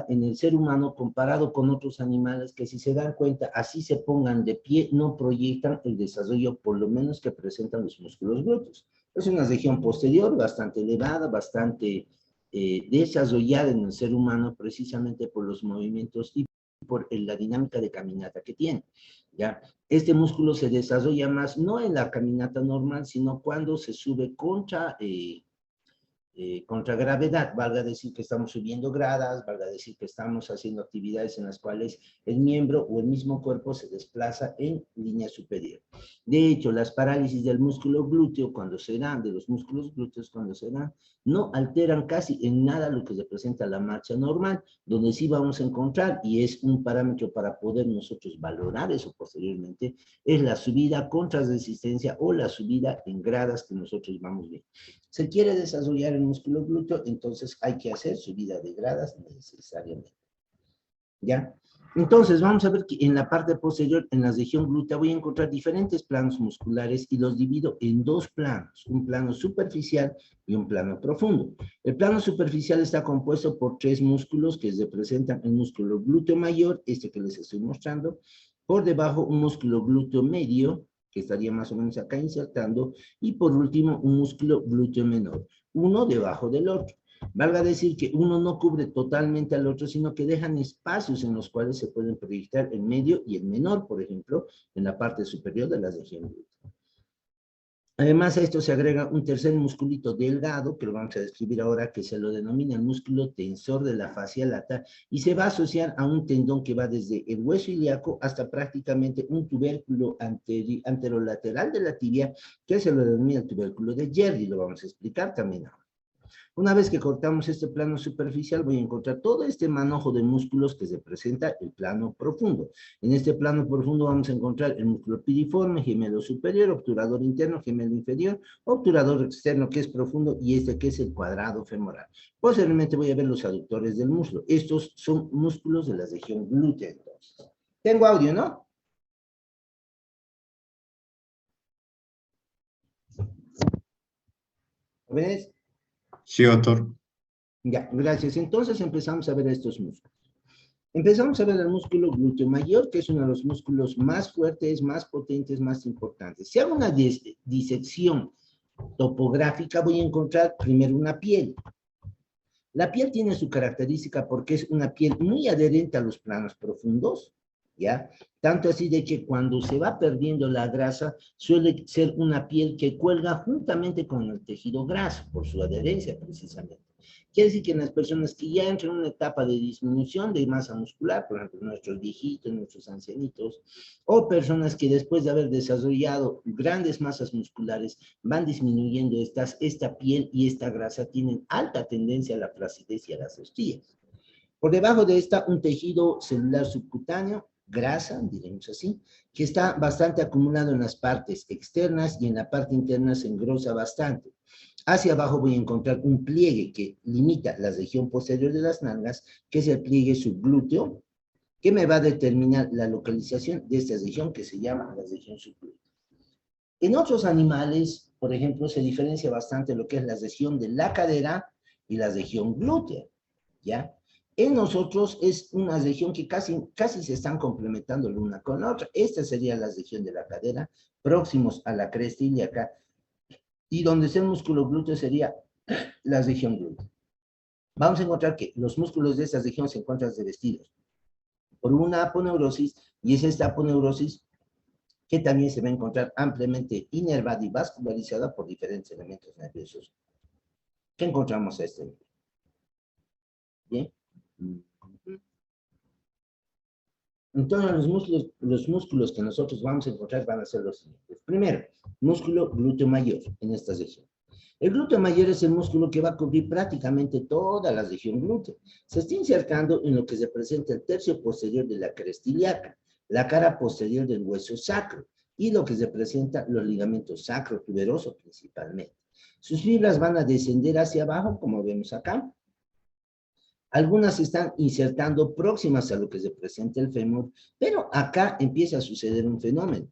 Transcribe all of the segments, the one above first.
en el ser humano comparado con otros animales que, si se dan cuenta, así se pongan de pie, no proyectan el desarrollo, por lo menos que presentan los músculos glúteos. Es una región posterior bastante elevada, bastante desarrollada en el ser humano, precisamente por los movimientos y por la dinámica de caminata que tiene, ¿ya? Este músculo se desarrolla más, no en la caminata normal, sino cuando se sube contra gravedad, valga decir que estamos subiendo gradas, valga decir que estamos haciendo actividades en las cuales el miembro o el mismo cuerpo se desplaza en línea superior. De hecho, las parálisis del músculo glúteo, cuando se dan, de los músculos glúteos, cuando se dan, no alteran casi en nada lo que representa la marcha normal, donde sí vamos a encontrar, y es un parámetro para poder nosotros valorar eso posteriormente, es la subida contra resistencia o la subida en gradas que nosotros vamos viendo. Se quiere desarrollar el músculo glúteo, entonces hay que hacer subida de gradas necesariamente. ¿Ya? Entonces, vamos a ver que en la parte posterior, en la región glútea, voy a encontrar diferentes planos musculares y los divido en dos planos, un plano superficial y un plano profundo. El plano superficial está compuesto por tres músculos que representan el músculo glúteo mayor, este que les estoy mostrando, por debajo un músculo glúteo medio, que estaría más o menos acá insertando, y por último un músculo glúteo menor, uno debajo del otro. Valga decir que uno no cubre totalmente al otro, sino que dejan espacios en los cuales se pueden proyectar el medio y el menor, por ejemplo, en la parte superior de la región glútea. Además a esto se agrega un tercer musculito delgado, que lo vamos a describir ahora, que se lo denomina el músculo tensor de la fascia lata, y se va a asociar a un tendón que va desde el hueso ilíaco hasta prácticamente un tubérculo anterolateral de la tibia, que se lo denomina el tubérculo de Gerdy, lo vamos a explicar también ahora. Una vez que cortamos este plano superficial, voy a encontrar todo este manojo de músculos que representa el plano profundo. En este plano profundo vamos a encontrar el músculo piriforme, gemelo superior, obturador interno, gemelo inferior, obturador externo que es profundo y este que es el cuadrado femoral. Posteriormente voy a ver los aductores del muslo. Estos son músculos de la región glútea, entonces. Tengo audio, ¿no? ¿Ves? Sí, doctor. Ya, gracias. Entonces empezamos a ver estos músculos. Empezamos a ver el músculo glúteo mayor, que es uno de los músculos más fuertes, más potentes, más importantes. Si hago una disección topográfica, voy a encontrar primero una piel. La piel tiene su característica porque es una piel muy adherente a los planos profundos, ¿ya? Tanto así de que cuando se va perdiendo la grasa, suele ser una piel que cuelga juntamente con el tejido graso, por su adherencia precisamente. Quiere decir que en las personas que ya entran en una etapa de disminución de masa muscular, por ejemplo, nuestros viejitos, nuestros ancianitos, o personas que después de haber desarrollado grandes masas musculares van disminuyendo esta piel y esta grasa tienen alta tendencia a la flacidez y a las estrías. Por debajo de esta, un tejido celular subcutáneo, grasa, diremos así, que está bastante acumulado en las partes externas y en la parte interna se engrosa bastante. Hacia abajo voy a encontrar un pliegue que limita la región posterior de las nalgas, que es el pliegue subglúteo, que me va a determinar la localización de esta región que se llama la región subglútea. En otros animales, por ejemplo, se diferencia bastante lo que es la región de la cadera y la región glútea, ¿ya? En nosotros es una región que casi se están complementando la una con la otra. Esta sería la región de la cadera, próximos a la cresta ilíaca, y donde está el músculo glúteo sería la región glútea. Vamos a encontrar que los músculos de esta región se encuentran revestidos por una aponeurosis, y es esta aponeurosis que también se va a encontrar ampliamente inervada y vascularizada por diferentes elementos nerviosos que encontramos a este nivel. ¿Bien? Entonces los músculos que nosotros vamos a encontrar van a ser los siguientes. Primero, músculo glúteo mayor en esta región. El glúteo mayor es el músculo que va a cubrir prácticamente toda la región glútea. Se está insertando en lo que representa el tercio posterior de la cresta ilíaca, la cara posterior del hueso sacro y lo que representa los ligamentos sacro-tuberosos principalmente. Sus fibras van a descender hacia abajo, como vemos acá. Algunas se están insertando próximas a lo que representa el fémur, pero acá empieza a suceder un fenómeno.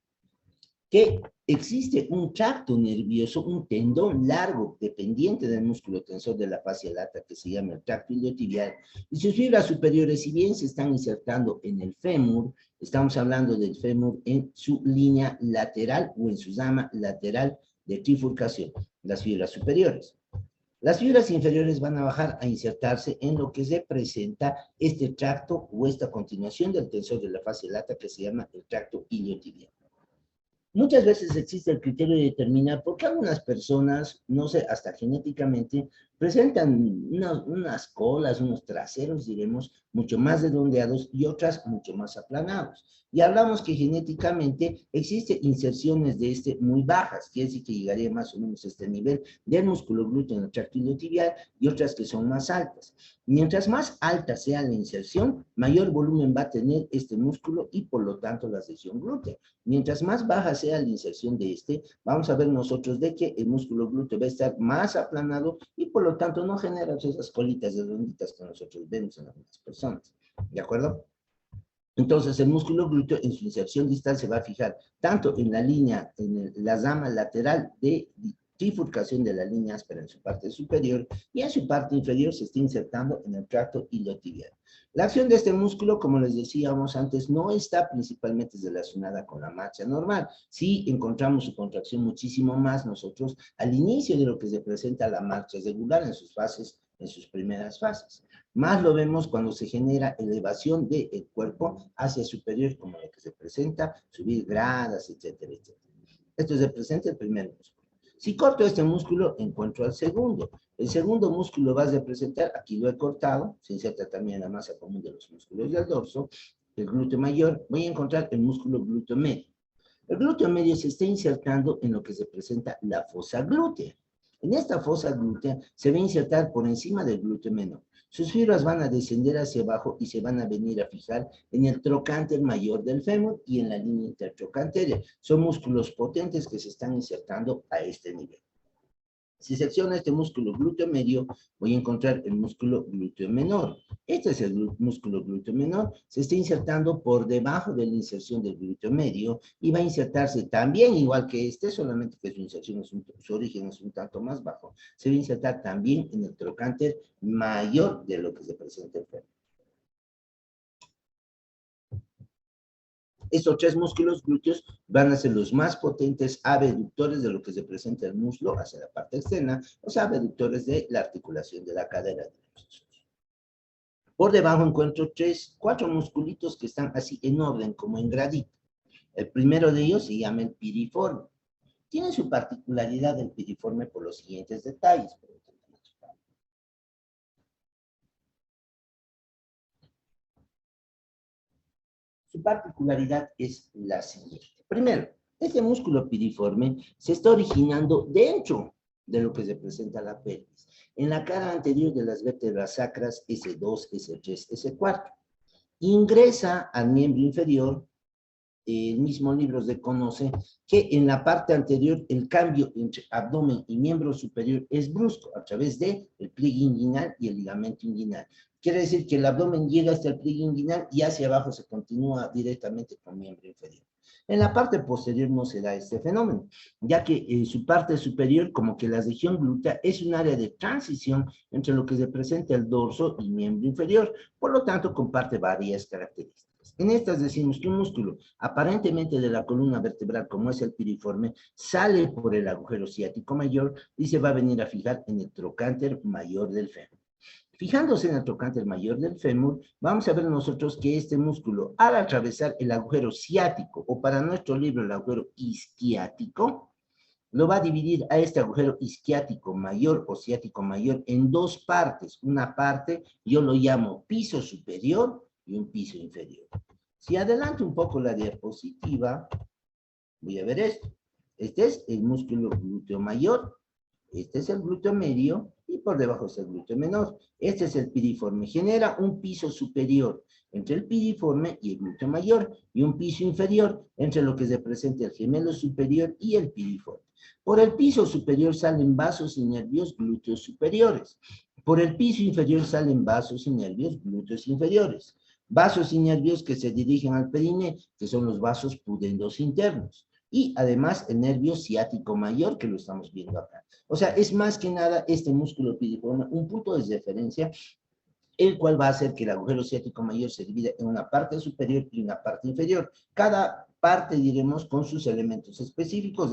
que existe un tracto nervioso, un tendón largo dependiente del músculo tensor de la fascia lata que se llama el tracto iliotibial, y sus fibras superiores, si bien se están insertando en el fémur, estamos hablando del fémur en su línea lateral o en su rama lateral de trifurcación, las fibras superiores. Las fibras inferiores van a bajar a insertarse en lo que representa este tracto o esta continuación del tensor de la fascia lata que se llama el tracto iliotibial. Muchas veces existe el criterio de determinar por qué algunas personas, no sé, hasta genéticamente, presentan unas colas, unos traseros, diremos, mucho más redondeados y otras mucho más aplanados. Y hablamos que genéticamente existen inserciones de este muy bajas, quiere decir que llegaría más o menos a este nivel del músculo glúteo en el tracto iliotibial y otras que son más altas. Mientras más alta sea la inserción, mayor volumen va a tener este músculo y por lo tanto la sección glútea. Mientras más baja sea la inserción de este, vamos a ver nosotros de que el músculo glúteo va a estar más aplanado y por lo tanto no genera esas colitas redonditas que nosotros vemos en algunas personas. ¿De acuerdo? Entonces, el músculo glúteo en su inserción distal se va a fijar tanto en la línea, en la rama lateral de trifurcación de la línea áspera en su parte superior y en su parte inferior se está insertando en el tracto iliotibial. La acción de este músculo, como les decíamos antes, no está principalmente relacionada con la marcha normal. Sí encontramos su contracción muchísimo más nosotros al inicio de lo que se presenta la marcha regular en sus fases, en sus primeras fases. Más lo vemos cuando se genera elevación del cuerpo hacia superior, como lo que se presenta, subir gradas, etcétera, etcétera. Esto se presenta el primer músculo. Si corto este músculo, encuentro al segundo. El segundo músculo va a representar, aquí lo he cortado, se inserta también la masa común de los músculos del dorso, el glúteo mayor, voy a encontrar el músculo glúteo medio. El glúteo medio se está insertando en lo que se presenta la fosa glútea. En esta fosa glútea se va a insertar por encima del glúteo menor. Sus fibras van a descender hacia abajo y se van a venir a fijar en el trocánter mayor del fémur y en la línea intertrocántea. Son músculos potentes que se están insertando a este nivel. Si secciono este músculo glúteo medio, voy a encontrar el músculo glúteo menor. Este es el músculo glúteo menor. Se está insertando por debajo de la inserción del glúteo medio y va a insertarse también igual que este, solamente que su inserción su origen es un tanto más bajo. Se va a insertar también en el trocánter mayor de lo que se presenta el fémur. Estos tres músculos glúteos van a ser los más potentes abductores de lo que se presenta el muslo hacia la parte externa, o sea, abductores de la articulación de la cadera. Por debajo encuentro cuatro musculitos que están así en orden, como en gradito. El primero de ellos se llama el piriforme. Tiene su particularidad el piriforme por los siguientes detalles. Su particularidad es la siguiente. Primero, este músculo piriforme se está originando dentro de lo que se presenta la pelvis, en la cara anterior de las vértebras sacras S2, S3, S4. Ingresa al miembro inferior, el mismo libro reconoce que en la parte anterior el cambio entre abdomen y miembro superior es brusco a través del pliegue inguinal y el ligamento inguinal. Quiere decir que el abdomen llega hasta el pliegue inguinal y hacia abajo se continúa directamente con miembro inferior. En la parte posterior no se da este fenómeno, ya que en su parte superior, como que la región glútea, es un área de transición entre lo que se presenta el dorso y miembro inferior, por lo tanto comparte varias características. En estas decimos que un músculo aparentemente de la columna vertebral, como es el piriforme, sale por el agujero ciático mayor y se va a venir a fijar en el trocánter mayor del fémur. Fijándose en el trocánter mayor del fémur, vamos a ver nosotros que este músculo, al atravesar el agujero ciático, o para nuestro libro el agujero isquiático, lo va a dividir a este agujero isquiático mayor o ciático mayor en dos partes. Una parte yo lo llamo piso superior y un piso inferior. Si adelanto un poco la diapositiva, voy a ver esto. Este es el músculo glúteo mayor, este es el glúteo medio y por debajo es el glúteo menor. Este es el piriforme. Genera un piso superior entre el piriforme y el glúteo mayor y un piso inferior entre lo que se presenta el gemelo superior y el piriforme. Por el piso superior salen vasos y nervios glúteos superiores. Por el piso inferior salen vasos y nervios glúteos inferiores. Vasos y nervios que se dirigen al perine, que son los vasos pudendos internos. y además el nervio ciático mayor, que lo estamos viendo acá. O sea, es más que nada este músculo piriforme, un punto de referencia, el cual va a hacer que el agujero ciático mayor se divida en una parte superior y una parte inferior. Cada parte, diremos, con sus elementos específicos.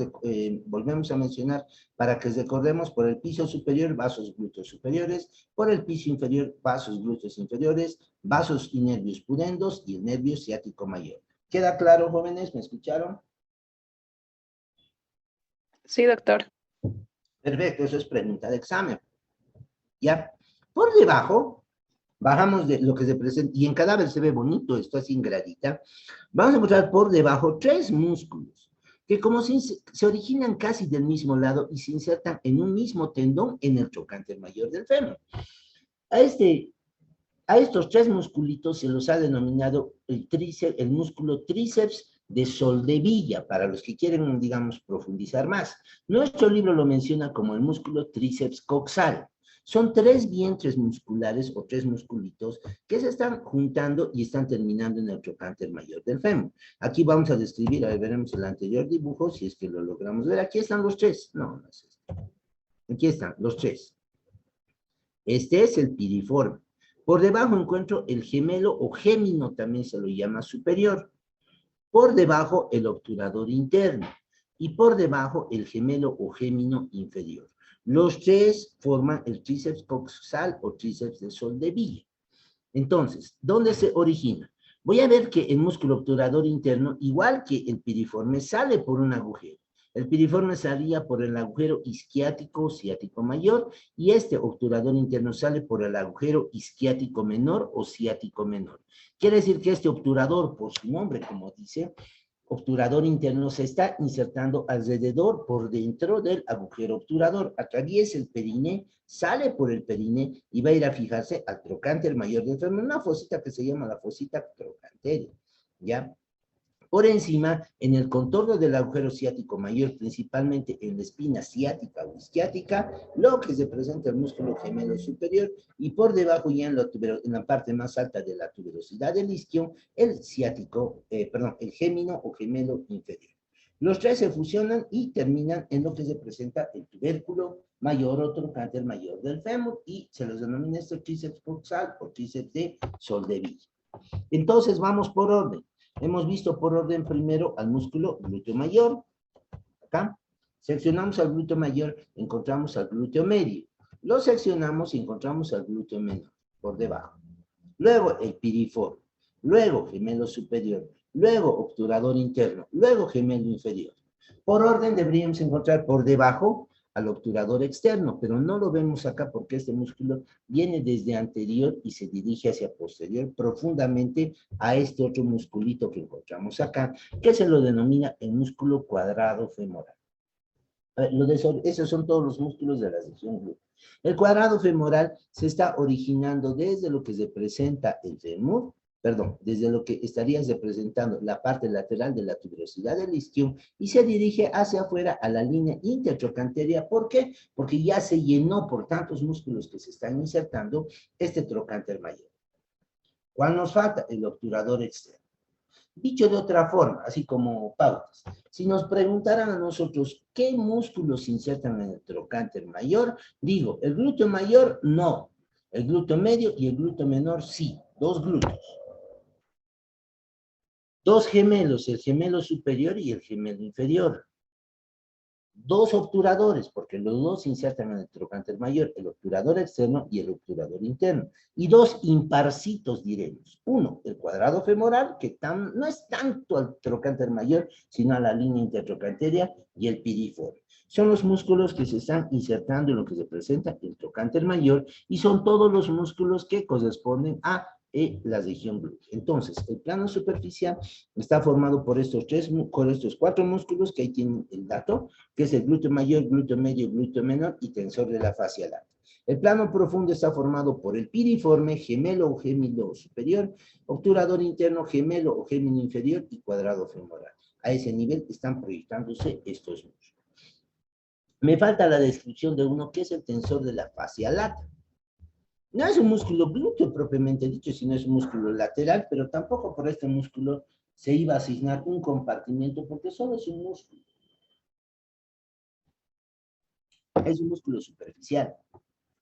Volvemos a mencionar, para que recordemos, por el piso superior, vasos glúteos superiores, por el piso inferior, vasos glúteos inferiores, vasos y nervios pudendos y el nervio ciático mayor. ¿Queda claro, jóvenes? ¿Me escucharon? Sí, doctor. Perfecto, eso es pregunta de examen. ¿Ya? Por debajo, bajamos de lo que se presenta, y en cadáver se ve bonito esto, así en gradita. Vamos a encontrar por debajo 3 músculos, que como se originan casi del mismo lado y se insertan en un mismo tendón en el trocánter mayor del fémur. A estos 3 musculitos se los ha denominado el músculo tríceps de Soldevilla, para los que quieren, digamos, profundizar más. Nuestro libro lo menciona como el músculo tríceps coxal. Son 3 vientres musculares o 3 musculitos que se están juntando y están terminando en el trocánter mayor del fémur. Aquí vamos a describir, a ver, veremos el anterior dibujo, si es que lo logramos ver. Aquí están los 3. No, no es esto. Aquí están los 3. Este es el piriforme. Por debajo encuentro el gemelo o gémino, también se lo llama superior. Por debajo el obturador interno. Y por debajo el gemelo o gémino inferior. Los 3 forman el tríceps coxal o tríceps de Soldevilla. Entonces, ¿dónde se origina? Voy a ver que el músculo obturador interno, igual que el piriforme, sale por un agujero. El piriforme salía por el agujero isquiático ciático mayor y este obturador interno sale por el agujero isquiático menor o ciático menor. Quiere decir que este obturador, por su nombre, como dice, obturador interno, se está insertando alrededor, por dentro del agujero obturador, atraviesa el periné, sale por el periné y va a ir a fijarse al trocánter mayor del fémur, una fosita que se llama la fosita trocanteria, ¿ya? Por encima, en el contorno del agujero ciático mayor, principalmente en la espina ciática o isquiática, lo que se presenta el músculo gemelo superior, y por debajo ya en la parte más alta de la tuberosidad del isquio, el gémino o gemelo inferior. Los 3 se fusionan y terminan en lo que se presenta el tubérculo mayor o trocánter mayor del fémur, y se los denomina esto tríceps coxal o tríceps de Soldevilla. Entonces, vamos por orden. Hemos visto por orden primero al músculo glúteo mayor. Acá. Seccionamos al glúteo mayor, encontramos al glúteo medio. Lo seccionamos y encontramos al glúteo menor, por debajo. Luego el piriforme. Luego gemelo superior. Luego obturador interno. Luego gemelo inferior. Por orden deberíamos encontrar por debajo al obturador externo, pero no lo vemos acá porque este músculo viene desde anterior y se dirige hacia posterior profundamente a este otro musculito que encontramos acá, que se lo denomina el músculo cuadrado femoral. Esos son todos los músculos de la región glútea. El cuadrado femoral se está originando desde lo que se presenta el fémur, desde lo que estaría representando la parte lateral de la tuberosidad del isquio y se dirige hacia afuera a la línea intertrocanteria. ¿Por qué? Porque ya se llenó por tantos músculos que se están insertando este trocánter mayor. ¿Cuál nos falta? El obturador externo. Dicho de otra forma, así como pautas, si nos preguntaran a nosotros qué músculos se insertan en el trocánter mayor, digo, el glúteo mayor, no. El glúteo medio y el glúteo menor, sí. 2 glúteos. 2 gemelos, el gemelo superior y el gemelo inferior. 2 obturadores, porque los 2 se insertan en el trocánter mayor, el obturador externo y el obturador interno. Y 2 imparcitos, diremos. 1, el cuadrado femoral, que no es tanto al trocánter mayor, sino a la línea intertrocanteria, y el piriforme. Son los músculos que se están insertando en lo que se presenta el trocánter mayor, y son todos los músculos que corresponden a la región glútea. Entonces, el plano superficial está formado por estos 4 músculos, que ahí tienen el dato, que es el glúteo mayor, glúteo medio, glúteo menor y tensor de la fascia lata. El plano profundo está formado por el piriforme, gemelo o gémino superior, obturador interno, gemelo o gémino inferior y cuadrado femoral. A ese nivel están proyectándose estos músculos. Me falta la descripción de uno que es el tensor de la fascia lata. No es un músculo glúteo propiamente dicho, sino es un músculo lateral, pero tampoco por este músculo se iba a asignar un compartimiento porque solo es un músculo. Es un músculo superficial.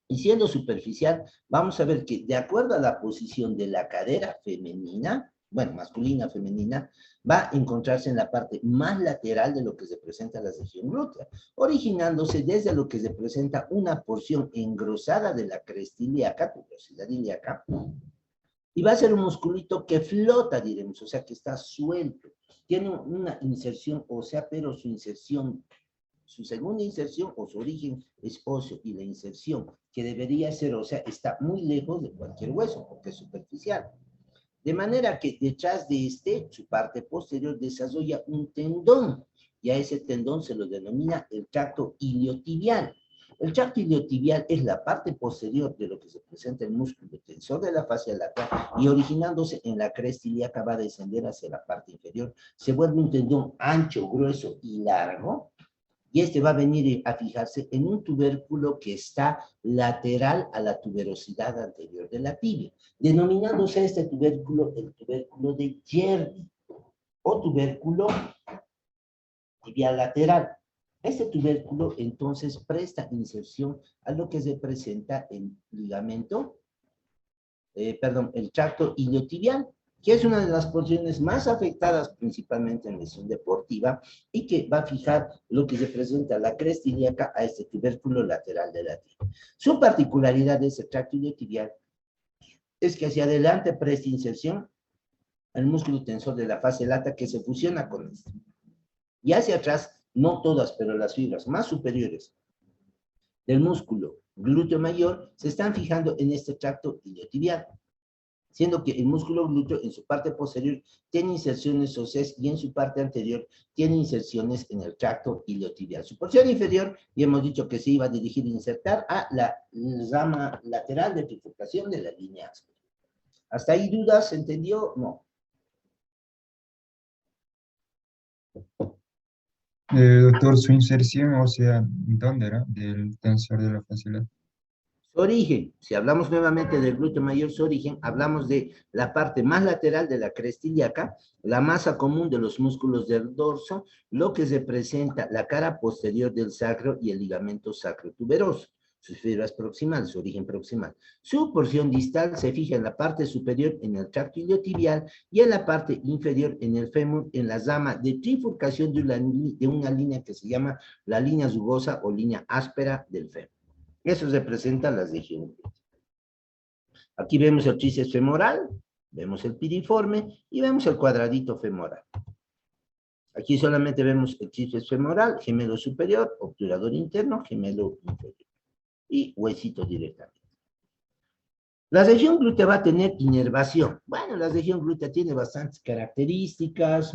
Y siendo superficial, vamos a ver que de acuerdo a la posición de la cadera femenina, bueno, masculina, femenina, va a encontrarse en la parte más lateral de lo que se presenta la región glútea, originándose desde lo que se presenta una porción engrosada de la cresta ilíaca, tuberosidad ilíaca, y va a ser un musculito que flota, diremos, o sea, que está suelto. Tiene una inserción ósea, pero su inserción, su segunda inserción o su origen es óseo, y la inserción que debería ser ósea está muy lejos de cualquier hueso, porque es superficial. De manera que detrás de su parte posterior desarrolla un tendón, y a ese tendón se lo denomina el tracto iliotibial. El tracto iliotibial es la parte posterior de lo que se presenta el músculo tensor de la fascia lata, y originándose en la cresta ilíaca va a descender hacia la parte inferior, se vuelve un tendón ancho, grueso y largo, y este va a venir a fijarse en un tubérculo que está lateral a la tuberosidad anterior de la tibia, denominándose este tubérculo el tubérculo de Yerby, o tubérculo tibial lateral. Este tubérculo entonces presta inserción a lo que se presenta el ligamento, el tracto iliotibial, que es una de las porciones más afectadas principalmente en lesión deportiva, y que va a fijar lo que se presenta la cresta ilíaca a este tubérculo lateral de la tibia. Su particularidad de ese tracto iliotibial es que hacia adelante presta inserción al músculo tensor de la fascia lata, que se fusiona con este. Y hacia atrás, no todas, pero las fibras más superiores del músculo glúteo mayor se están fijando en este tracto iliotibial, siendo que el músculo glúteo en su parte posterior tiene inserciones óseas y en su parte anterior tiene inserciones en el tracto iliotibial. Su porción inferior, y hemos dicho que se iba a dirigir e insertar a la rama lateral de trifurcación de la línea áspera. ¿Hasta ahí dudas? ¿Se entendió? No. Doctor, su inserción, o sea, ¿dónde era? Del tensor de la fascia lata. Su origen, si hablamos nuevamente del glúteo mayor, su origen, hablamos de la parte más lateral de la cresta ilíaca, la masa común de los músculos del dorso, lo que representa la cara posterior del sacro y el ligamento sacrotuberoso, sus fibras proximales, su origen proximal. Su porción distal se fija en la parte superior en el tracto iliotibial, y en la parte inferior en el fémur, en la rama de trifurcación de una línea que se llama la línea rugosa o línea áspera del fémur. Eso representa las regiones. Aquí vemos el tríceps femoral, vemos el piriforme y vemos el cuadradito femoral. Aquí solamente vemos el tríceps femoral, gemelo superior, obturador interno, gemelo inferior y huesito directamente. La región glútea va a tener inervación. Bueno, la región glútea tiene bastantes características.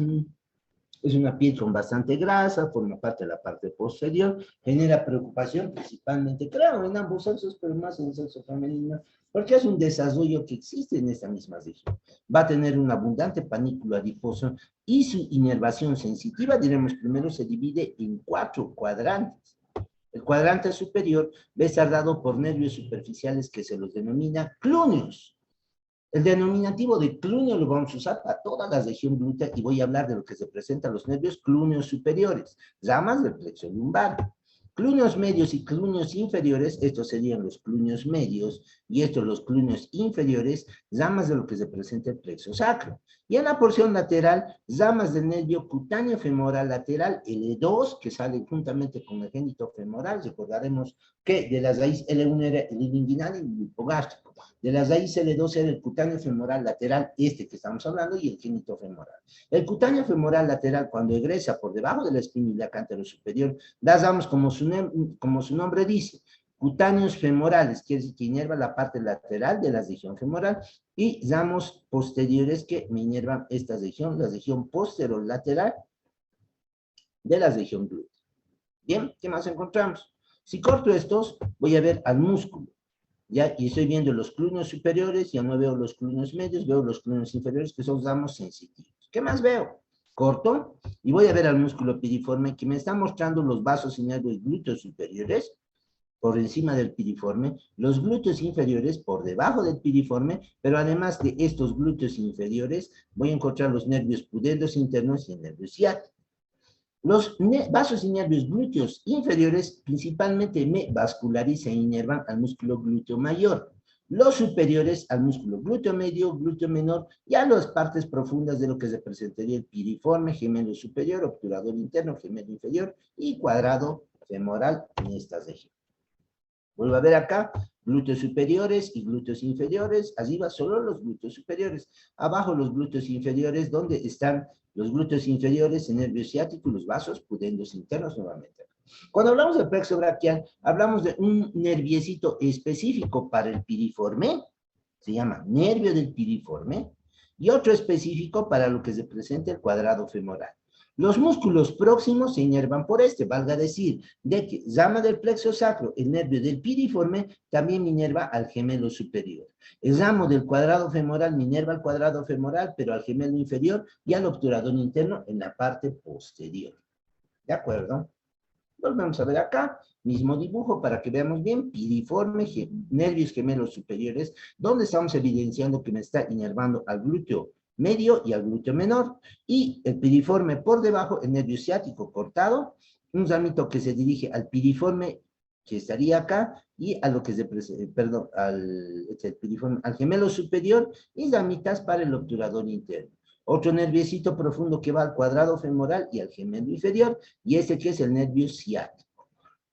Es una piel con bastante grasa, forma parte de la parte posterior, genera preocupación principalmente, claro, en ambos sexos, pero más en el sexo femenino, porque es un desarrollo que existe en esta misma región. Va a tener un abundante panículo adiposo, y su inervación sensitiva, diremos primero, se divide en 4 cuadrantes. El cuadrante superior va a estar dado por nervios superficiales que se los denomina clúneos. El denominativo de clúneo lo vamos a usar para toda la región glútea, y voy a hablar de lo que se presenta a los nervios clúneos superiores, ramas del plexo lumbar. Clúneos medios y clúneos inferiores, estos serían los clúneos medios, y estos los clúneos inferiores, ramas de lo que se presenta el plexo sacro. Y en la porción lateral, ramas del nervio cutáneo femoral lateral, L2, que sale juntamente con el génito femoral. Recordaremos que de la raíz L1 era el inguinal y el hipogástrico. De la raíz L2 era el cutáneo femoral lateral, este que estamos hablando, y el génito femoral. El cutáneo femoral lateral, cuando egresa por debajo de la espina ilíaca anterosuperior, da ramos como su nombre dice, cutáneos femorales, quiere decir que inerva la parte lateral de la región femoral, y ramos posteriores que me inervan esta región, la región posterolateral de la región glútea. Bien, ¿qué más encontramos? Si corto estos, voy a ver al músculo, ¿ya? Y estoy viendo los clúneos superiores, ya no veo los clúneos medios, veo los clúneos inferiores, que son ramos sensitivos. ¿Qué más veo? Corto, y voy a ver al músculo piriforme, que me está mostrando los vasos y nervios glúteos superiores, por encima del piriforme, los glúteos inferiores por debajo del piriforme, pero además de estos glúteos inferiores, voy a encontrar los nervios pudendos internos y el nervio ciático. Los vasos y nervios glúteos inferiores principalmente me vascularizan e inervan al músculo glúteo mayor. Los superiores al músculo glúteo medio, glúteo menor y a las partes profundas de lo que representaría el piriforme, gemelo superior, obturador interno, gemelo inferior y cuadrado femoral en esta región. Vuelvo a ver acá, glúteos superiores y glúteos inferiores. Arriba solo los glúteos superiores. Abajo los glúteos inferiores, donde están los glúteos inferiores, el nervio ciático y los vasos pudendos internos nuevamente. Cuando hablamos del plexo braquial, hablamos de un nerviecito específico para el piriforme, se llama nervio del piriforme, y otro específico para lo que se presenta el cuadrado femoral. Los músculos próximos se inervan por este, valga decir, de que rama del plexo sacro, el nervio del piriforme, también inerva al gemelo superior. El ramo del cuadrado femoral inerva al cuadrado femoral, pero al gemelo inferior y al obturador interno en la parte posterior. ¿De acuerdo? Volvemos a ver acá, mismo dibujo para que veamos bien, piriforme, nervios gemelos superiores, donde estamos evidenciando que me está inervando al glúteo medio y al glúteo menor, y el piriforme por debajo, el nervio ciático cortado, un ramito que se dirige al piriforme, que estaría acá, y a lo que se perdón, al gemelo superior, y ramitas para el obturador interno. Otro nerviecito profundo que va al cuadrado femoral y al gemelo inferior, y este que es el nervio ciático.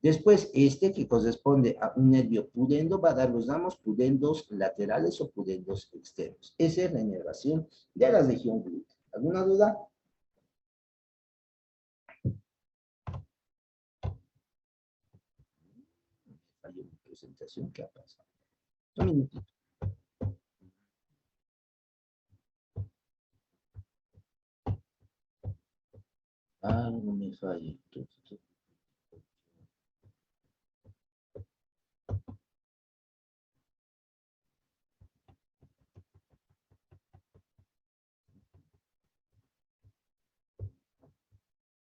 Después, este que corresponde a un nervio pudendo va a dar los ramos pudendos laterales o pudendos externos. Esa es la inervación de la región glútea. ¿Alguna duda? Falló mi presentación, ¿qué ha pasado? Un minutito. Algo me falla.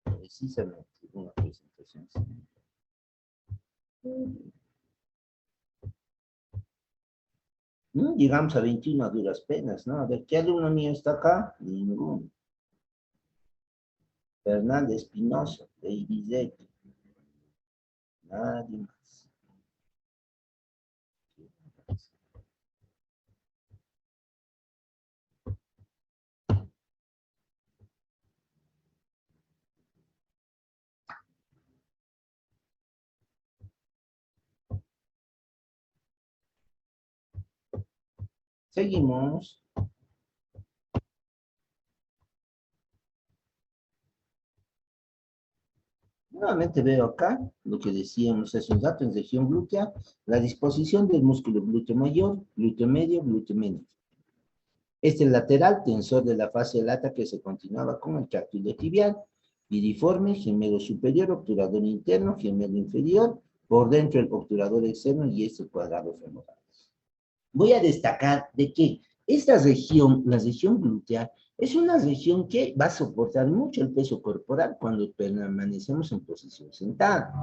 Precisamente una presentación. Llegamos a 21 a duras penas, ¿no? A ver, ¿qué alumno mío está acá? Ninguno. Fernández Espinosa, de IBZ. Nadie más. Seguimos. Nuevamente veo acá lo que decíamos hace un rato en región glútea, la disposición del músculo glúteo mayor, glúteo medio, glúteo menor. Este lateral tensor de la fascia lata que se continuaba con el tracto iliotibial, piriforme, gemelo superior, obturador interno, gemelo inferior, por dentro el obturador externo y este cuadrado femoral. Voy a destacar de que esta región, la región glútea, es una región que va a soportar mucho el peso corporal cuando permanecemos en posición sentada.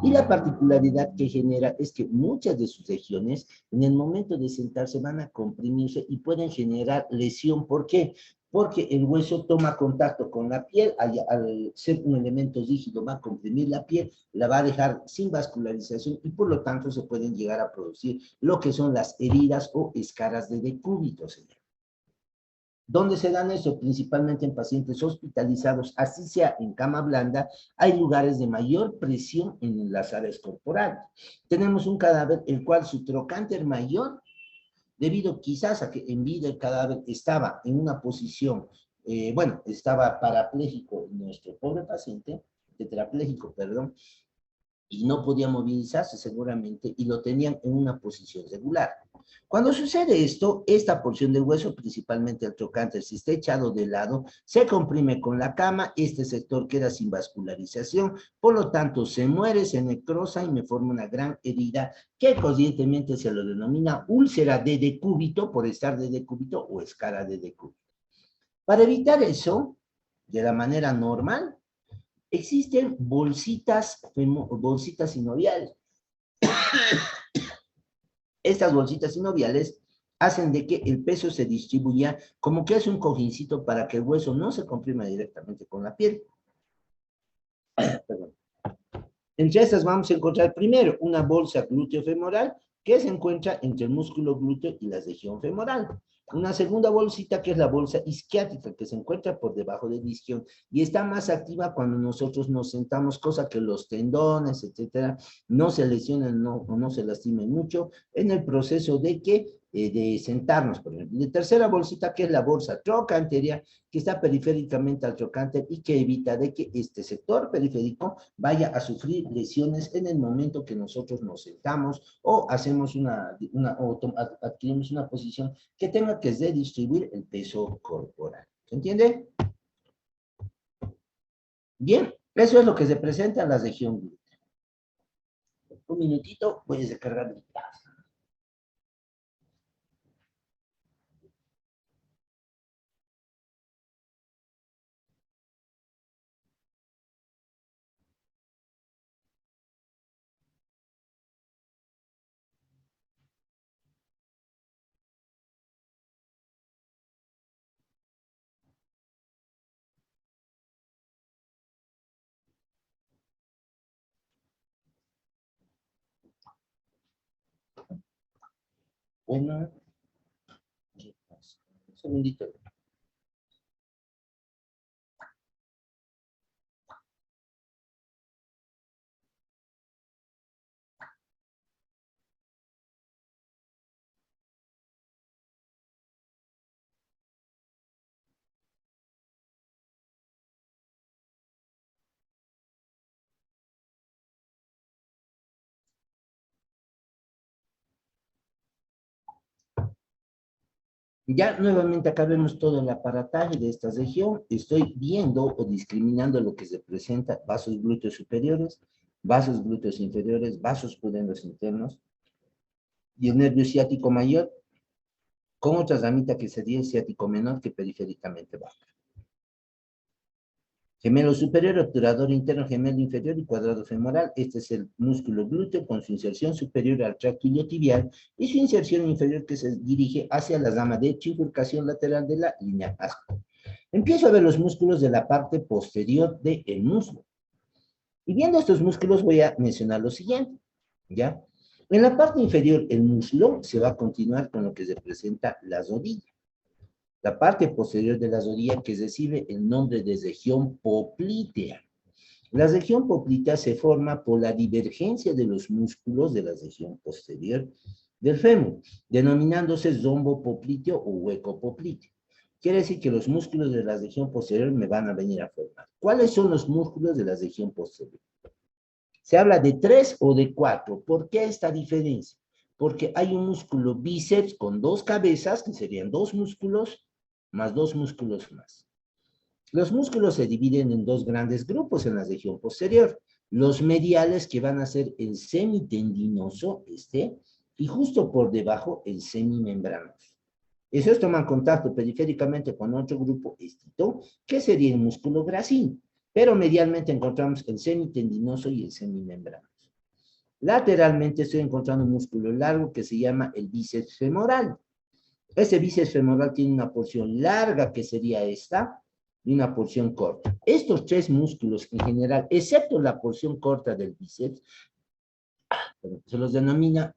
Y la particularidad que genera es que muchas de sus regiones, en el momento de sentarse, van a comprimirse y pueden generar lesión. ¿Por qué? Porque el hueso toma contacto con la piel, al ser un elemento rígido va a comprimir la piel, la va a dejar sin vascularización y por lo tanto se pueden llegar a producir lo que son las heridas o escaras de decúbito, señor. ¿Dónde se dan eso? Principalmente en pacientes hospitalizados, así sea en cama blanda, hay lugares de mayor presión en las áreas corporales. Tenemos un cadáver, el cual su trocánter mayor, debido quizás a que en vida el cadáver estaba en una posición, estaba parapléjico nuestro pobre paciente, tetrapléjico, perdón, y no podía movilizarse seguramente, y lo tenían en una posición regular. Cuando sucede esto, esta porción del hueso, principalmente el trocánter, si está echado de lado, se comprime con la cama, este sector queda sin vascularización, por lo tanto se muere, se necrosa y me forma una gran herida que conscientemente se lo denomina úlcera de decúbito, por estar de decúbito, o escara de decúbito. Para evitar eso, de la manera normal, existen bolsitas sinoviales. Estas bolsitas sinoviales hacen de que el peso se distribuya como que es un cojincito para que el hueso no se comprima directamente con la piel. Perdón. Entre estas vamos a encontrar primero una bolsa glúteo-femoral que se encuentra entre el músculo glúteo y la región femoral. Una segunda bolsita que es la bolsa isquiática que se encuentra por debajo del isquion y está más activa cuando nosotros nos sentamos, cosa que los tendones, etcétera, no se lesionen o no se lastimen mucho en el proceso de sentarnos, por ejemplo. La tercera bolsita que es la bolsa trocántea que está periféricamente al trocánter y que evita de que este sector periférico vaya a sufrir lesiones en el momento que nosotros nos sentamos o hacemos adquirimos una posición que tenga que redistribuir el peso corporal. ¿Se entiende? Bien, eso es lo que se presenta en la región glútea. Un minutito, voy a descargar mi clase. Bueno, un segundito. Ya nuevamente acá vemos todo el aparataje de esta región. Estoy viendo o discriminando lo que se presenta: vasos glúteos superiores, vasos glúteos inferiores, vasos pudendos internos y el nervio ciático mayor con otra ramita que sería el ciático menor que periféricamente baja. Gemelo superior, obturador interno, gemelo inferior y cuadrado femoral. Este es el músculo glúteo con su inserción superior al tracto iliotibial y su inserción inferior que se dirige hacia la rama de trifurcación lateral de la línea aspa. Empiezo a ver los músculos de la parte posterior del muslo. Y viendo estos músculos voy a mencionar lo siguiente, ¿ya? En la parte inferior, el muslo se va a continuar con lo que representa la rodilla. La parte posterior de la rodilla que recibe el nombre de región poplitea. La región poplitea se forma por la divergencia de los músculos de la región posterior del fémur, denominándose rombo popliteo o hueco popliteo. Quiere decir que los músculos de la región posterior me van a venir a formar. ¿Cuáles son los músculos de la región posterior? Se habla de 3 o de 4. ¿Por qué esta diferencia? Porque hay un músculo bíceps con 2 cabezas, que serían 2 músculos, más 2 músculos más. Los músculos se dividen en 2 grandes grupos en la región posterior. Los mediales, que van a ser el semitendinoso, y justo por debajo el semimembranoso. Esos toman contacto periféricamente con otro grupo, que sería el músculo gracil. Pero medialmente encontramos el semitendinoso y el semimembranoso. Lateralmente estoy encontrando un músculo largo que se llama el bíceps femoral. Ese bíceps femoral tiene una porción larga, que sería esta, y una porción corta. Estos 3 músculos en general, excepto la porción corta del bíceps, se los denomina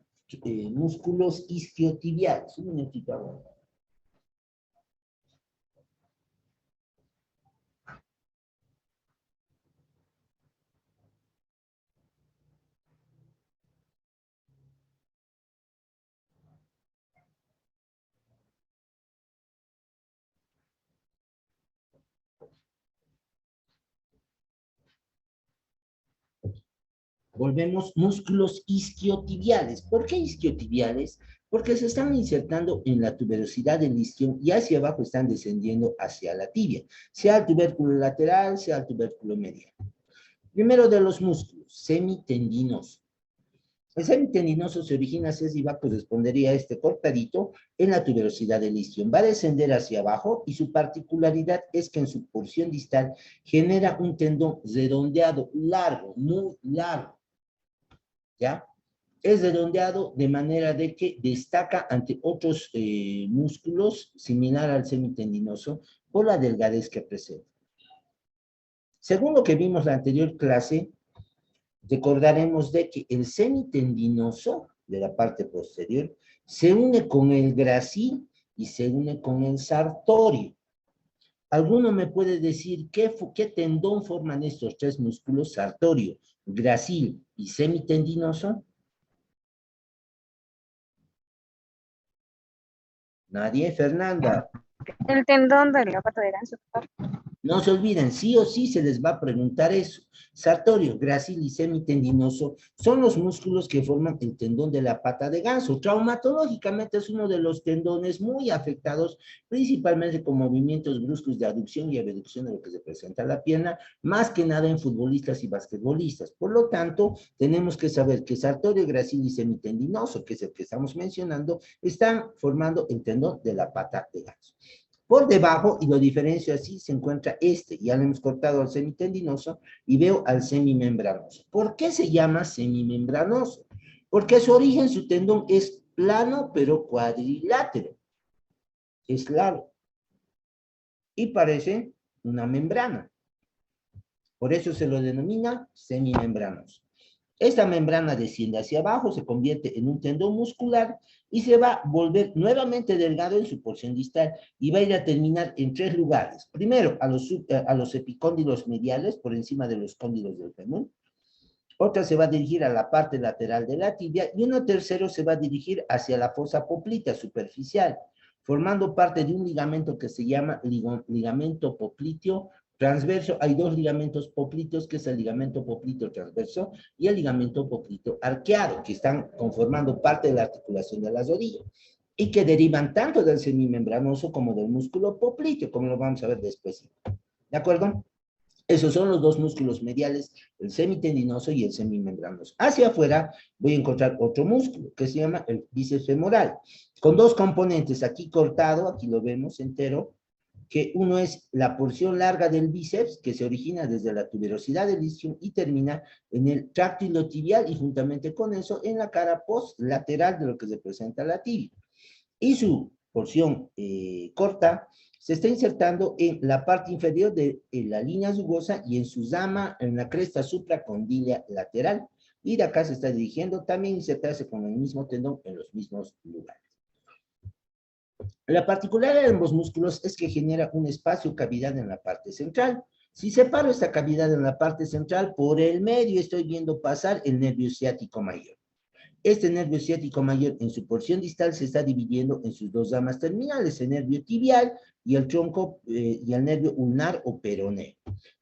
músculos isquiotibiales. Un momentito ahora. Volvemos, músculos isquiotibiales. ¿Por qué isquiotibiales? Porque se están insertando en la tuberosidad del isquion y hacia abajo están descendiendo hacia la tibia, sea el tubérculo lateral, sea el tubérculo medial. Primero de los músculos, semitendinoso. El semitendinoso se origina, y va, correspondería a este cortadito en la tuberosidad del isquion. Va a descender hacia abajo y su particularidad es que en su porción distal genera un tendón redondeado, largo, muy largo. ¿Ya? es redondeado de manera de que destaca ante otros músculos, similar al semitendinoso, por la delgadez que presenta. Según lo que vimos en la anterior clase, recordaremos de que el semitendinoso de la parte posterior se une con el gracil y se une con el sartorio. ¿Alguno me puede decir qué tendón forman estos tres músculos, sartorio, gracil y semitendinoso? Nadie, Fernanda. El tendón de la pata de ganso. No se olviden, sí o sí se les va a preguntar eso. Sartorio, gracil y semitendinoso son los músculos que forman el tendón de la pata de ganso. Traumatológicamente es uno de los tendones muy afectados, principalmente con movimientos bruscos de aducción y abducción de lo que se presenta en la pierna, más que nada en futbolistas y basquetbolistas. Por lo tanto, tenemos que saber que sartorio, gracil y semitendinoso, que es el que estamos mencionando, están formando el tendón de la pata de ganso. Por debajo, y lo diferencio así, se encuentra ya le hemos cortado al semitendinoso, y veo al semimembranoso. ¿Por qué se llama semimembranoso? Porque a su origen su tendón es plano, pero cuadrilátero. Es largo. Y parece una membrana. Por eso se lo denomina semimembranoso. Esta membrana desciende hacia abajo, se convierte en un tendón muscular y se va a volver nuevamente delgado en su porción distal y va a ir a terminar en tres lugares. Primero, a los epicóndilos mediales, por encima de los cóndilos del fémur. Otra se va a dirigir a la parte lateral de la tibia y uno tercero se va a dirigir hacia la fosa popltea superficial, formando parte de un ligamento que se llama ligamento popliteo transverso. Hay dos ligamentos popliteos, que es el ligamento popliteo transverso y el ligamento popliteo arqueado, que están conformando parte de la articulación de las rodillas y que derivan tanto del semimembranoso como del músculo popliteo, como lo vamos a ver después. ¿De acuerdo? Esos son los dos músculos mediales, el semitendinoso y el semimembranoso. Hacia afuera voy a encontrar otro músculo que se llama el bíceps femoral, con dos componentes, aquí cortado, aquí lo vemos entero, que uno es la porción larga del bíceps, que se origina desde la tuberosidad del isquion y termina en el tracto iliotibial, y juntamente con eso en la cara postlateral de lo que representa la tibia. Y su porción corta se está insertando en la parte inferior de la línea rugosa y en su rama, en la cresta supracondilia lateral. Y de acá se está dirigiendo también insertarse con el mismo tendón en los mismos lugares. La particularidad de ambos músculos es que genera un espacio-cavidad en la parte central. Si separo esta cavidad en la parte central, por el medio estoy viendo pasar el nervio ciático mayor. Este nervio ciático mayor en su porción distal se está dividiendo en sus dos ramas terminales, el nervio tibial y el tronco y el nervio ulnar o peroneo.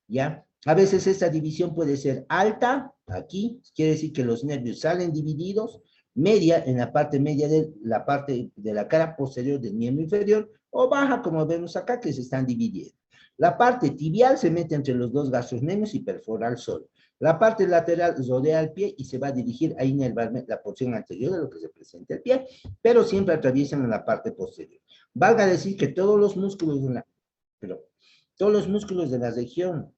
¿Ya? A veces esta división puede ser alta, aquí, quiere decir que los nervios salen divididos, media, en la parte media de la cara posterior del miembro inferior, o baja, como vemos acá, que se están dividiendo. La parte tibial se mete entre los dos gastrocnemios y perfora al suelo. La parte lateral rodea el pie y se va a dirigir a inervarme la porción anterior de lo que se presenta el pie, pero siempre atraviesan en la parte posterior. Valga decir que todos los músculos de la región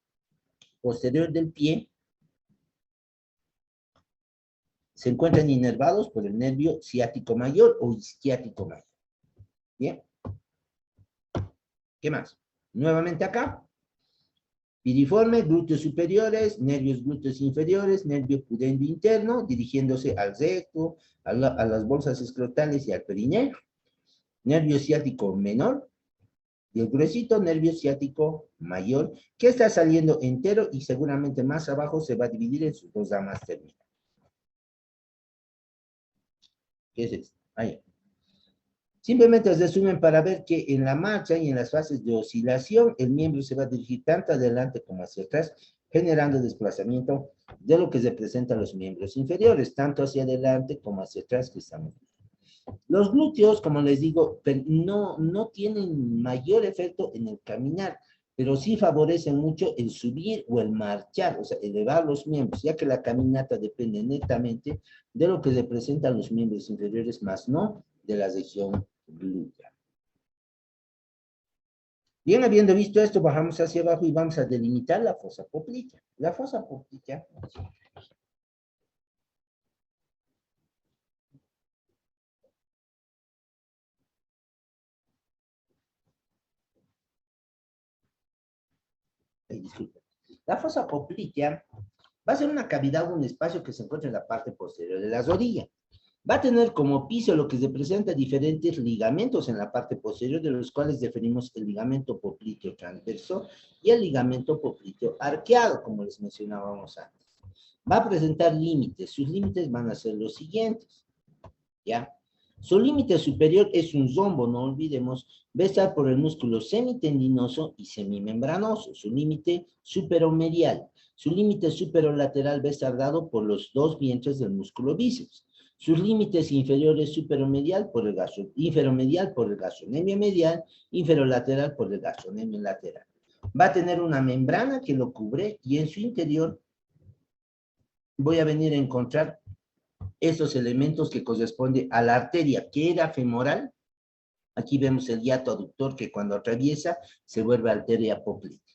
posterior del pie se encuentran inervados por el nervio ciático mayor o isquiático mayor. Bien. ¿Qué más? Nuevamente acá. Piriforme, glúteos superiores, nervios glúteos inferiores, nervio pudendo interno, dirigiéndose al recto, a las bolsas escrotales y al perineo. Nervio ciático menor, y el gruesito nervio ciático mayor, que está saliendo entero y seguramente más abajo se va a dividir en sus dos ramas terminales. ¿Qué es esto? Ahí. Simplemente resumen para ver que en la marcha y en las fases de oscilación, el miembro se va a dirigir tanto adelante como hacia atrás, generando desplazamiento de lo que representan los miembros inferiores, tanto hacia adelante como hacia atrás que estamos viendo. Los glúteos, como les digo, no tienen mayor efecto en el caminar, pero sí favorecen mucho el subir o el marchar, o sea, elevar los miembros, ya que la caminata depende netamente de lo que representan los miembros inferiores, más no de la región glútea. Bien, habiendo visto esto, bajamos hacia abajo y vamos a delimitar la fosa poplítea. La fosa poplítea disculpen. La fosa poplitea va a ser una cavidad o un espacio que se encuentra en la parte posterior de la rodilla. Va a tener como piso lo que se presenta diferentes ligamentos en la parte posterior, de los cuales definimos el ligamento popliteo transverso y el ligamento popliteo arqueado, como les mencionábamos antes. Va a presentar límites. Sus límites van a ser los siguientes, ¿ya? Su límite superior es un rombo, no olvidemos, va a estar por el músculo semitendinoso y semimembranoso. Su límite superomedial. Su límite superolateral va a estar dado por los dos vientres del músculo bíceps. Sus límites inferiores superomedial por el inferomedial por el gastrocnemio medial, inferolateral por el gastrocnemio lateral. Va a tener una membrana que lo cubre y en su interior voy a venir a encontrar esos elementos que corresponden a la arteria, que era femoral. Aquí vemos el hiato aductor que cuando atraviesa se vuelve arteria poplitea.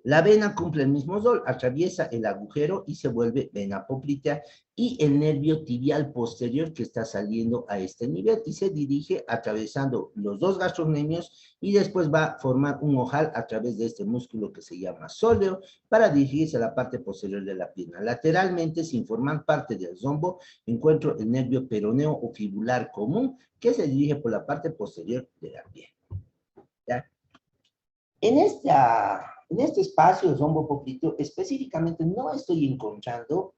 La vena cumple el mismo rol, atraviesa el agujero y se vuelve vena poplitea, y el nervio tibial posterior que está saliendo a este nivel y se dirige atravesando los dos gastrocnemios y después va a formar un ojal a través de este músculo que se llama sóleo para dirigirse a la parte posterior de la pierna. Lateralmente, sin formar parte del rombo, encuentro el nervio peroneo o fibular común que se dirige por la parte posterior de la pierna. ¿Ya? En este espacio de rombo popliteo, específicamente no estoy encontrando,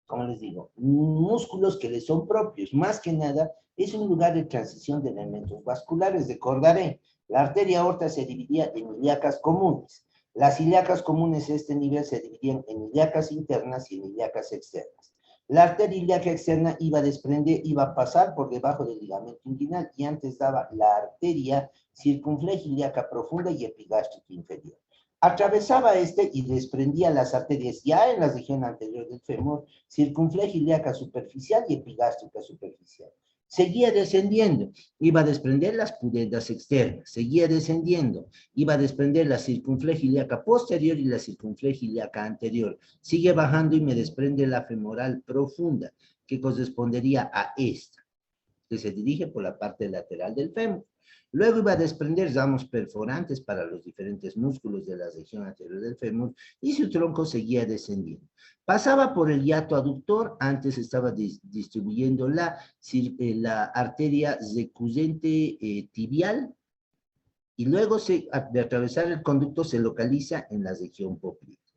¿cómo les digo? Músculos que les son propios. Más que nada, es un lugar de transición de elementos vasculares. Recordaré, la arteria aorta se dividía en ilíacas comunes. Las ilíacas comunes a este nivel se dividían en ilíacas internas y en ilíacas externas. La arteria ilíaca externa iba a pasar por debajo del ligamento inguinal y antes daba la arteria circunflejo-ilíaca profunda y epigástrica inferior. Atravesaba y desprendía las arterias ya en la región anterior del fémur, circunflejo-ilíaca superficial y epigástrica superficial. Seguía descendiendo, iba a desprender las pudendas externas, seguía descendiendo, iba a desprender la circunflejo-ilíaca posterior y la circunflejo-ilíaca anterior. Sigue bajando y me desprende la femoral profunda, que correspondería a esta, que se dirige por la parte lateral del fémur. Luego iba a desprender ramos perforantes para los diferentes músculos de la región anterior del fémur y su tronco seguía descendiendo. Pasaba por el hiato aductor, antes estaba distribuyendo la arteria recurrente tibial y luego de atravesar el conducto se localiza en la región poplitea.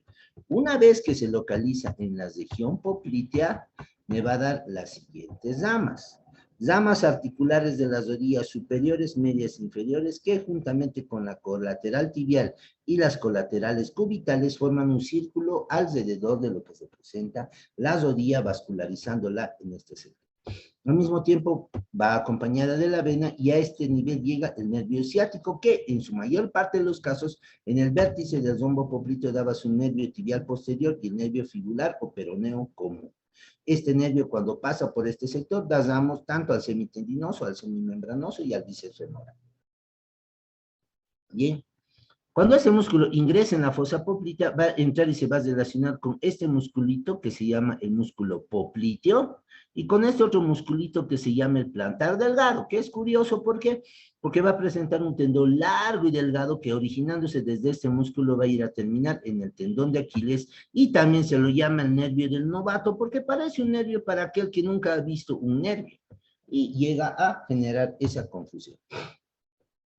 Una vez que se localiza en la región poplitea, me va a dar las siguientes ramas. Ramas articulares de las rodillas superiores, medias e inferiores, que juntamente con la colateral tibial y las colaterales cubitales forman un círculo alrededor de lo que se presenta la rodilla, vascularizándola en este sector. Al mismo tiempo va acompañada de la vena y a este nivel llega el nervio ciático que en su mayor parte de los casos en el vértice del rombo popliteo daba su nervio tibial posterior y el nervio fibular o peroneo común. Este nervio cuando pasa por este sector da ramos tanto al semitendinoso, al semimembranoso y al bíceps femoral. Bien. Cuando ese músculo ingresa en la fosa poplitea, va a entrar y se va a relacionar con este musculito que se llama el músculo popliteo y con este otro musculito que se llama el plantar delgado, que es curioso, ¿por qué? Porque va a presentar un tendón largo y delgado que originándose desde este músculo va a ir a terminar en el tendón de Aquiles y también se lo llama el nervio del novato porque parece un nervio para aquel que nunca ha visto un nervio y llega a generar esa confusión.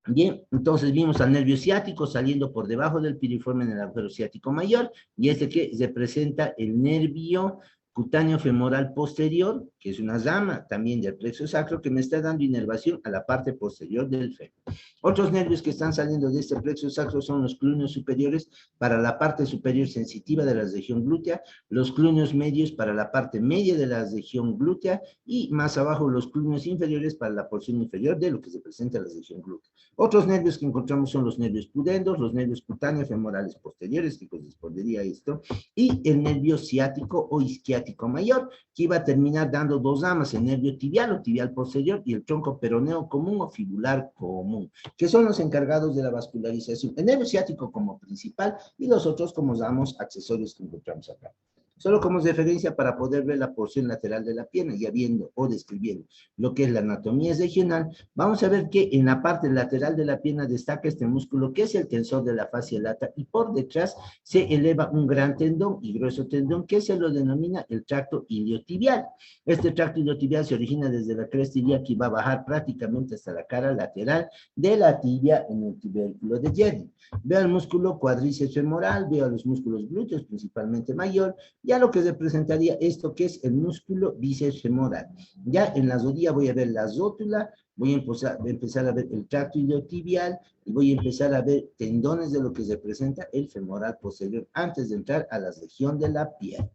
Bien, entonces vimos al nervio ciático saliendo por debajo del piriforme en el agujero ciático mayor, y este que representa el nervio cutáneo femoral posterior, que es una rama también del plexo sacro, que me está dando inervación a la parte posterior del fémur. Otros nervios que están saliendo de este plexo sacro son los clúneos superiores para la parte superior sensitiva de la región glútea, los clúneos medios para la parte media de la región glútea, y más abajo los clúneos inferiores para la porción inferior de lo que se presenta en la región glútea. Otros nervios que encontramos son los nervios pudendos, los nervios cutáneos femorales posteriores, que correspondería a esto, y el nervio ciático o isquiático mayor, que iba a terminar dando dos ramas, el nervio tibial o tibial posterior y el tronco peroneo común o fibular común, que son los encargados de la vascularización. El nervio ciático como principal y los otros como ramos accesorios que encontramos acá. Solo como referencia para poder ver la porción lateral de la pierna, ya viendo o describiendo lo que es la anatomía regional, vamos a ver que en la parte lateral de la pierna destaca este músculo que es el tensor de la fascia lata y por detrás se eleva un gran tendón y grueso tendón que se lo denomina el tracto iliotibial. Este tracto iliotibial se origina desde la cresta ilíaca y va a bajar prácticamente hasta la cara lateral de la tibia en el tubérculo de Jedi. Veo el músculo cuádriceps femoral, veo los músculos glúteos, principalmente mayor, ya lo que representaría esto que es el músculo bíceps femoral. Ya en la rodilla voy a ver la rótula, voy a empezar a ver el tracto iliotibial y voy a empezar a ver tendones de lo que representa el femoral posterior antes de entrar a la región de la pierna.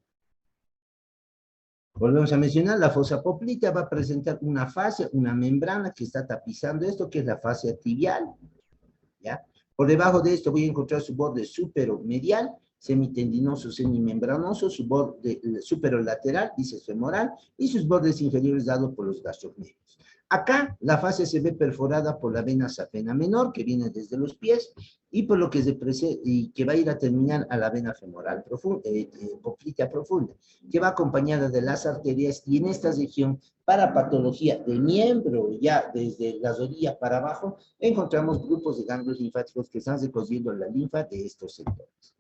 Volvemos a mencionar, la fosa popltea va a presentar una fascia, una membrana que está tapizando esto, que es la fascia tibial, ¿ya? Por debajo de esto voy a encontrar su borde superomedial, semitendinoso, semimembranoso, su borde superolateral, bíceps femoral, y sus bordes inferiores dados por los gastrocnemios. Acá la fascia se ve perforada por la vena safena menor, que viene desde los pies, y por lo que que va a ir a terminar a la vena femoral poplitea profunda, que va acompañada de las arterias, y en esta región, para patología de miembro, ya desde la rodilla para abajo, encontramos grupos de ganglios linfáticos que están recogiendo la linfa de estos sectores.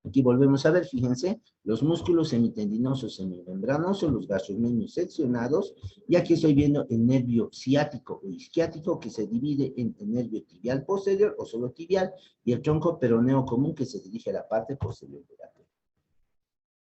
Aquí volvemos a ver, fíjense, los músculos semitendinosos, semimembranosos, los gastrocnemios seccionados, y aquí estoy viendo el nervio ciático o isquiático que se divide en el nervio tibial posterior o solo tibial, y el tronco peroneo común que se dirige a la parte posterior de la pierna.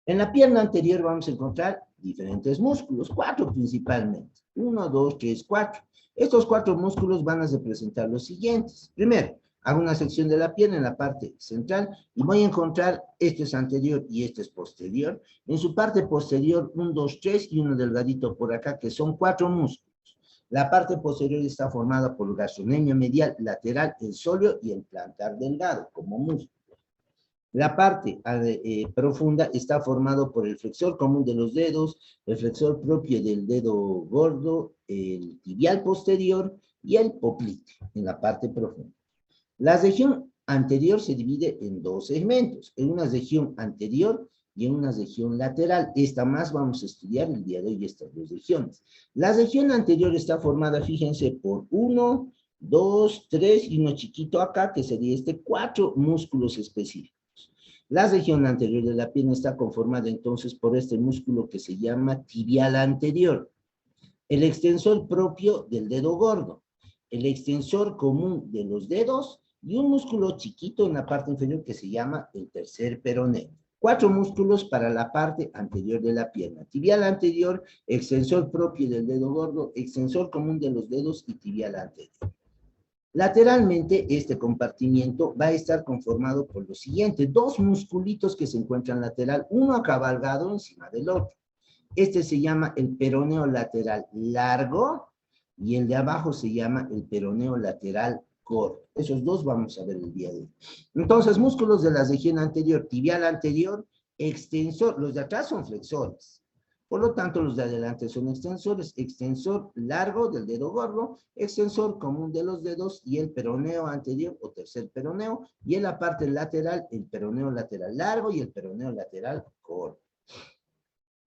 En la pierna anterior vamos a encontrar diferentes músculos, 4 principalmente, 1, 2, 3, 4. Estos 4 músculos van a representar los siguientes. Primero, hago una sección de la pierna en la parte central y voy a encontrar, este es anterior y este es posterior. En su parte posterior, 1, 2, 3 y uno delgadito por acá, que son 4 músculos. La parte posterior está formada por el gastrocnemio medial, lateral, el sóleo y el plantar delgado, como músculo. La parte profunda está formado por el flexor común de los dedos, el flexor propio del dedo gordo, el tibial posterior y el poplite en la parte profunda. La región anterior se divide en 2 segmentos, en una región anterior y en una región lateral. Esta más vamos a estudiar el día de hoy, estas 2 regiones. La región anterior está formada, fíjense, por 1, 2, 3 y uno chiquito acá, que sería 4 músculos específicos. La región anterior de la pierna está conformada entonces por este músculo que se llama tibial anterior, el extensor propio del dedo gordo, el extensor común de los dedos y un músculo chiquito en la parte inferior que se llama el tercer peroneo. 4 músculos para la parte anterior de la pierna. Tibial anterior, extensor propio del dedo gordo, extensor común de los dedos y tibial anterior. Lateralmente, este compartimiento va a estar conformado por lo siguiente: 2 musculitos que se encuentran lateral, uno acabalgado encima del otro. Este se llama el peroneo lateral largo y el de abajo se llama el peroneo lateral corto. Esos 2 vamos a ver el día de hoy. Entonces, músculos de la región anterior, tibial anterior, extensor, los de atrás son flexores. Por lo tanto, los de adelante son extensores, extensor largo del dedo gordo, extensor común de los dedos y el peroneo anterior o tercer peroneo, y en la parte lateral, el peroneo lateral largo y el peroneo lateral corto.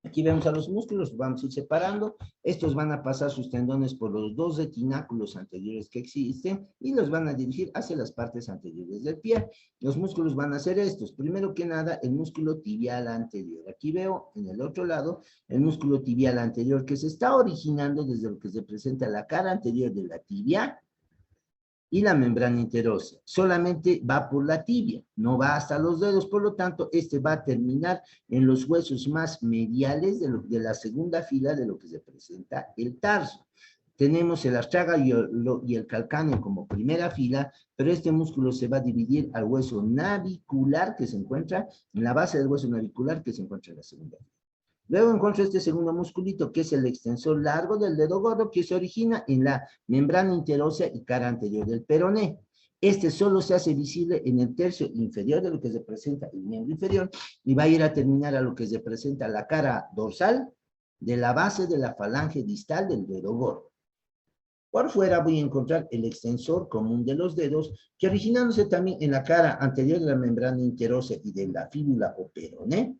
Aquí vemos a los músculos, vamos a ir separando. Estos van a pasar sus tendones por los 2 retináculos anteriores que existen y los van a dirigir hacia las partes anteriores del pie. Los músculos van a ser estos. Primero que nada, el músculo tibial anterior. Aquí veo en el otro lado el músculo tibial anterior que se está originando desde lo que se presenta la cara anterior de la tibia y la membrana interósea. Solamente va por la tibia, no va hasta los dedos, por lo tanto, este va a terminar en los huesos más mediales de la segunda fila de lo que se presenta el tarso. Tenemos el astrágalo y el calcáneo como primera fila, pero este músculo se va a dividir al hueso navicular que se encuentra en la base del hueso navicular que se encuentra en la segunda fila. Luego encuentro este segundo musculito, que es el extensor largo del dedo gordo, que se origina en la membrana interósea y cara anterior del peroné. Este solo se hace visible en el tercio inferior de lo que representa el miembro inferior, y va a ir a terminar a lo que representa la cara dorsal de la base de la falange distal del dedo gordo. Por fuera voy a encontrar el extensor común de los dedos, que originándose también en la cara anterior de la membrana interósea y de la fíbula o peroné,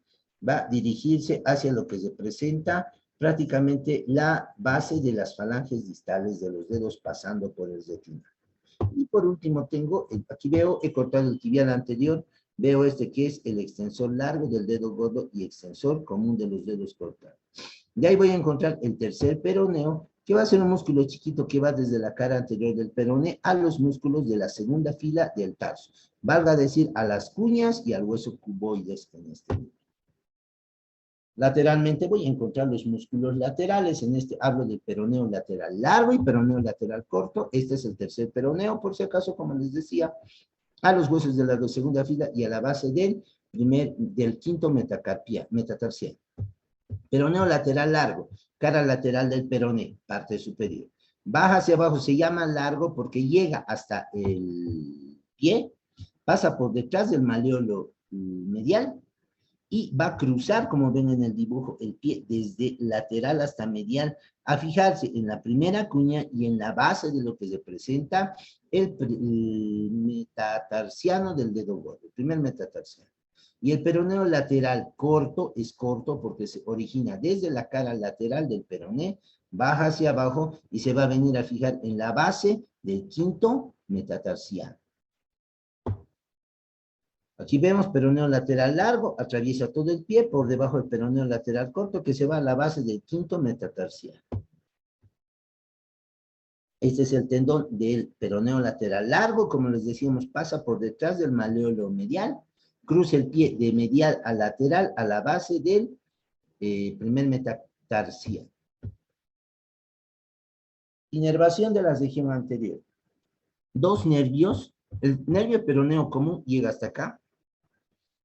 va a dirigirse hacia lo que representa prácticamente la base de las falanges distales de los dedos pasando por el retinal. Y por último tengo, aquí veo, he cortado el tibial anterior, veo este que es el extensor largo del dedo gordo y extensor común de los dedos cortados. De ahí voy a encontrar el tercer peroneo, que va a ser un músculo chiquito que va desde la cara anterior del peroné a los músculos de la segunda fila del tarso. Valga decir, a las cuñas y al hueso cuboides en este nivel. Lateralmente voy a encontrar los músculos laterales. En este hablo del peroneo lateral largo y peroneo lateral corto. Este es el tercer peroneo, por si acaso, como les decía, a los huesos de la segunda fila y a la base del quinto metatarsiano. Peroneo lateral largo, cara lateral del peroné, parte superior. Baja hacia abajo, se llama largo porque llega hasta el pie, pasa por detrás del maleolo medial y va a cruzar, como ven en el dibujo, el pie desde lateral hasta medial, a fijarse en la primera cuña y en la base de lo que representa el metatarsiano del dedo gordo, el primer metatarsiano. Y el peroneo lateral corto es corto porque se origina desde la cara lateral del peroné, baja hacia abajo y se va a venir a fijar en la base del quinto metatarsiano. Aquí vemos peroneo lateral largo, atraviesa todo el pie, por debajo del peroneo lateral corto que se va a la base del quinto metatarsiano. Este es el tendón del peroneo lateral largo, como les decíamos, pasa por detrás del maleolo medial, cruza el pie de medial a lateral a la base del primer metatarsiano. Inervación de la región anterior. Dos nervios, el nervio peroneo común llega hasta acá,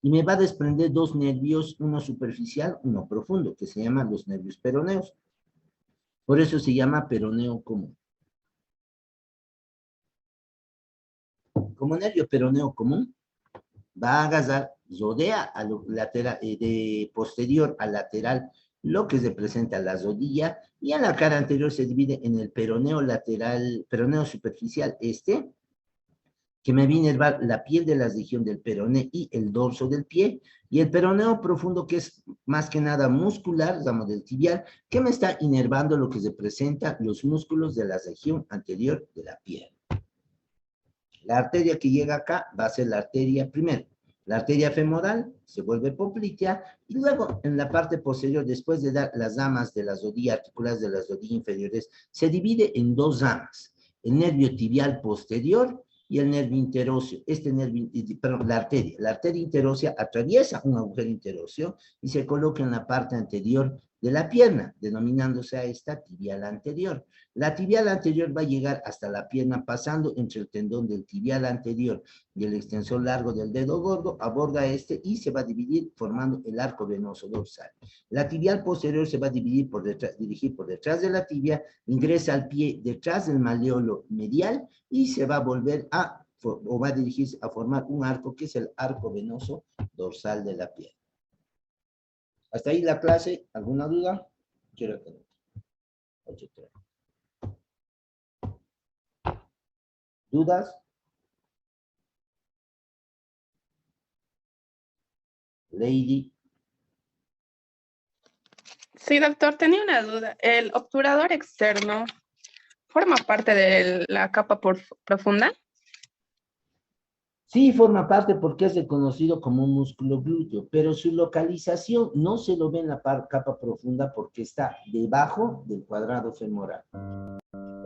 y me va a desprender dos nervios, uno superficial, uno profundo, que se llaman los nervios peroneos. Por eso se llama peroneo común. Como nervio peroneo común, va a agarrar, rodea a lo lateral, de posterior a lateral, lo que representa la rodilla, y en la cara anterior se divide en el peroneo lateral, peroneo superficial que me va a inervar la piel de la región del peroné y el dorso del pie, y el peroneo profundo, que es más que nada muscular, ramo del tibial, que me está inervando lo que representa los músculos de la región anterior de la piel. La arteria que llega acá va a ser la arteria, primero, la arteria femoral, se vuelve poplitea, y luego en la parte posterior, después de dar las ramas de las rodillas, articulares de las rodillas inferiores, se divide en dos ramas, el nervio tibial posterior y el nervio interóseo. La arteria interósea atraviesa un agujero interóseo y se coloca en la parte anterior de la pierna, denominándose a esta tibial anterior. La tibial anterior va a llegar hasta la pierna pasando entre el tendón del tibial anterior y el extensor largo del dedo gordo, aborda este y se va a dividir formando el arco venoso dorsal. La tibial posterior se va a dirigir por detrás de la tibia, ingresa al pie detrás del maleolo medial y se va a volver o va a dirigirse a formar un arco que es el arco venoso dorsal de la pierna. Hasta ahí la clase. ¿Alguna duda? Quiero tener. 8:30. ¿Dudas? Lady. Sí, doctor, tenía una duda. ¿El obturador externo forma parte de la capa profunda? Sí, forma parte porque es reconocido como un músculo glúteo, pero su localización no se lo ve en la capa profunda porque está debajo del cuadrado femoral.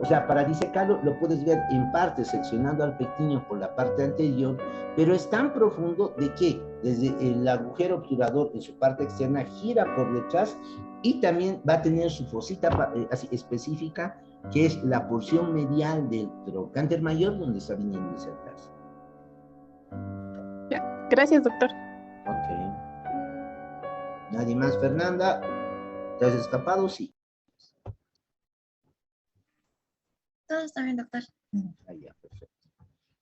O sea, para disecarlo lo puedes ver en parte seccionando al pectíneo por la parte anterior, pero es tan profundo de que desde el agujero obturador en su parte externa gira por detrás y también va a tener su fosita así específica, que es la porción medial del trocánter mayor donde está viniendo a insertarse. Ya, gracias, doctor. Ok. ¿Nadie más, Fernanda? ¿Te has escapado? Sí. Todo está bien, doctor. Ya, perfecto.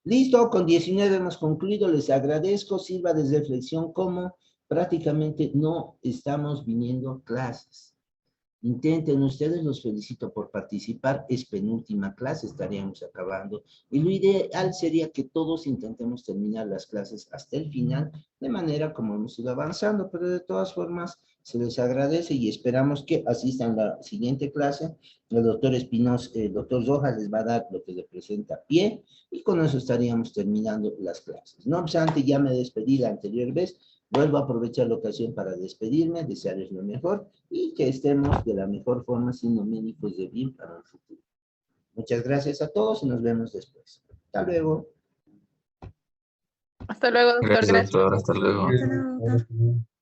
Listo, con 19 hemos concluido. Les agradezco. Sirva de reflexión como prácticamente no estamos viniendo clases. Intenten ustedes, los felicito por participar. Es penúltima clase, estaríamos acabando. Y lo ideal sería que todos intentemos terminar las clases hasta el final, de manera como hemos ido avanzando, pero de todas formas se les agradece y esperamos que asistan a la siguiente clase. El doctor Espinosa, el doctor Rojas les va a dar lo que le presenta a pie y con eso estaríamos terminando las clases. No obstante, ya me despedí la anterior vez. Vuelvo a aprovechar la ocasión para despedirme, desearles lo mejor y que estemos de la mejor forma siendo médicos de bien para el futuro. Muchas gracias a todos y nos vemos después. Hasta luego. Hasta luego, doctor. Gracias, Gracias. doctor. Hasta luego. Hasta luego, doctor.